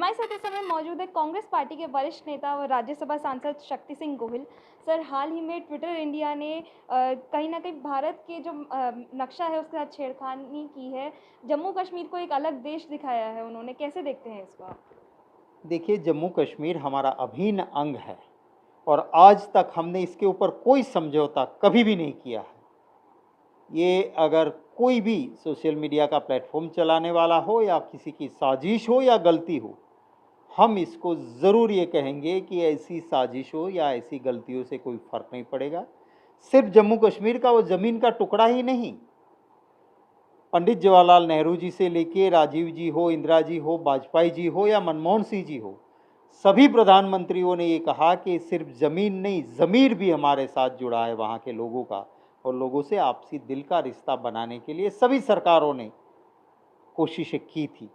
हमारे साथ इस समय मौजूद है कांग्रेस पार्टी के वरिष्ठ नेता और राज्यसभा सांसद शक्ति सिंह गोहिल। सर, हाल ही में ट्विटर इंडिया ने कहीं न कहीं भारत के जो नक्शा है उसके साथ छेड़खानी की है। जम्मू कश्मीर को एक अलग देश दिखाया है उन्होंने, कैसे देखते हैं इसको आप? देखिए, जम्मू कश्मीर हमारा अभिन्न अंग है और आज तक हमने इसके ऊपर कोई समझौता कभी भी नहीं किया है। ये अगर कोई भी सोशल मीडिया का प्लेटफॉर्म चलाने वाला हो या किसी की साजिश हो या गलती हो, हम इसको ज़रूर ये कहेंगे कि ऐसी साजिशों या ऐसी गलतियों से कोई फ़र्क नहीं पड़ेगा। सिर्फ जम्मू कश्मीर का वो ज़मीन का टुकड़ा ही नहीं, पंडित जवाहरलाल नेहरू जी से लेके राजीव जी हो, इंदिरा जी हो, वाजपेयी जी हो या मनमोहन सिंह जी हो, सभी प्रधानमंत्रियों ने ये कहा कि सिर्फ ज़मीन नहीं, ज़मीर भी हमारे साथ जुड़ा है वहाँ के लोगों का, और लोगों से आपसी दिल का रिश्ता बनाने के लिए सभी सरकारों ने कोशिशें की थी।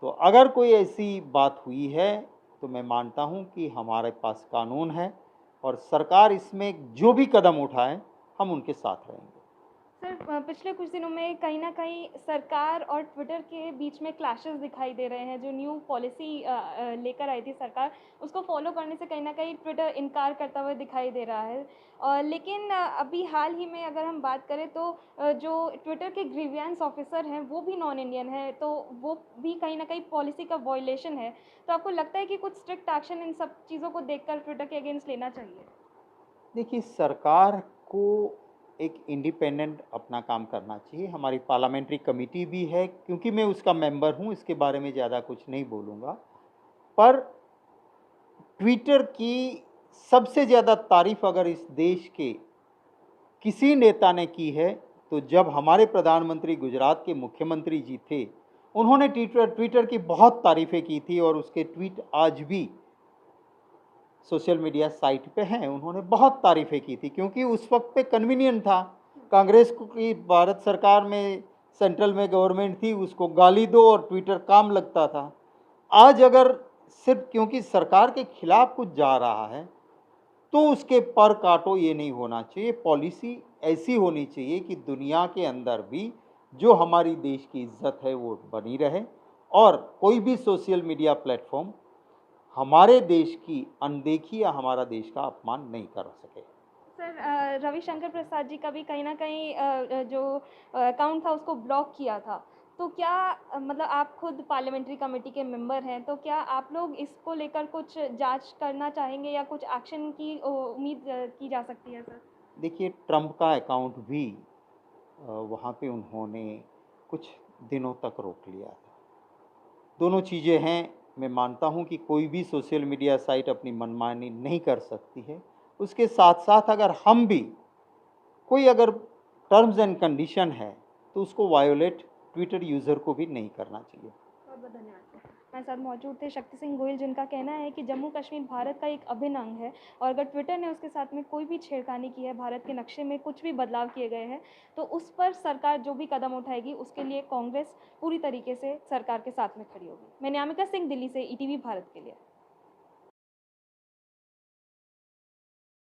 तो अगर कोई ऐसी बात हुई है, तो मैं मानता हूँ कि हमारे पास कानून है और सरकार इसमें जो भी कदम उठाए, हम उनके साथ रहेंगे। सर, पिछले कुछ दिनों में कहीं न कहीं सरकार और ट्विटर के बीच में क्लैशेस दिखाई दे रहे हैं। जो न्यू पॉलिसी लेकर आई थी सरकार, उसको फ़ॉलो करने से कहीं न कहीं ट्विटर इनकार करता हुआ दिखाई दे रहा है। लेकिन अभी हाल ही में अगर हम बात करें तो जो ट्विटर के ग्रीवियंस ऑफ़िसर हैं, वो भी नॉन इंडियन हैं, तो वो भी कहीं न कहीं पॉलिसी का वायलेशन है। तो आपको लगता है कि कुछ स्ट्रिक्ट एक्शन इन सब चीज़ों को देखकर ट्विटर के अगेंस्ट लेना चाहिए? देखिए, सरकार को एक इंडिपेंडेंट अपना काम करना चाहिए। हमारी पार्लियामेंट्री कमेटी भी है, क्योंकि मैं उसका मेंबर हूँ, इसके बारे में ज़्यादा कुछ नहीं बोलूँगा। पर ट्विटर की सबसे ज़्यादा तारीफ़ अगर इस देश के किसी नेता ने की है, तो जब हमारे प्रधानमंत्री गुजरात के मुख्यमंत्री जी थे, उन्होंने ट्विटर ट्विटर की बहुत तारीफ़ें की थी और उसके ट्वीट आज भी सोशल मीडिया साइट पे हैं। उन्होंने बहुत तारीफ़ें की थी, क्योंकि उस वक्त पे कन्वीनियंट था। कांग्रेस की भारत सरकार में सेंट्रल में गवर्नमेंट थी, उसको गाली दो और ट्विटर काम लगता था। आज अगर सिर्फ क्योंकि सरकार के खिलाफ कुछ जा रहा है, तो उसके पर काटो, ये नहीं होना चाहिए। पॉलिसी ऐसी होनी चाहिए कि दुनिया के अंदर भी जो हमारी देश की इज्जत है वो बनी रहे, और कोई भी सोशल मीडिया प्लेटफॉर्म हमारे देश की अनदेखी या हमारा देश का अपमान नहीं कर सके। सर, रविशंकर प्रसाद जी का भी कहीं न कहीं जो अकाउंट था उसको ब्लॉक किया था। तो क्या मतलब आप खुद पार्लियामेंट्री कमेटी के मेंबर हैं, तो क्या आप लोग इसको लेकर कुछ जाँच करना चाहेंगे या कुछ एक्शन की उम्मीद की जा सकती है सर? देखिए, ट्रंप का अकाउंट भी वहाँ पे उन्होंने कुछ दिनों तक रोक लिया था। दोनों चीज़ें हैं। मैं मानता हूँ कि कोई भी सोशल मीडिया साइट अपनी मनमानी नहीं कर सकती है। उसके साथ-साथ अगर हम भी कोई अगर टर्म्स एंड कंडीशन है, तो उसको वायोलेट ट्विटर यूज़र को भी नहीं करना चाहिए। बहुत-बहुत धन्यवाद सर। हमारे साथ मौजूद थे शक्ति सिंह गोहिल, जिनका कहना है कि जम्मू कश्मीर भारत का एक अभिन्न अंग है और अगर ट्विटर ने उसके साथ में कोई भी छेड़खानी की है, भारत के नक्शे में कुछ भी बदलाव किए गए हैं, तो उस पर सरकार जो भी कदम उठाएगी, उसके लिए कांग्रेस पूरी तरीके से सरकार के साथ में खड़ी होगी। मैं न्यामिका सिंह, दिल्ली से ईटीवी भारत के लिए।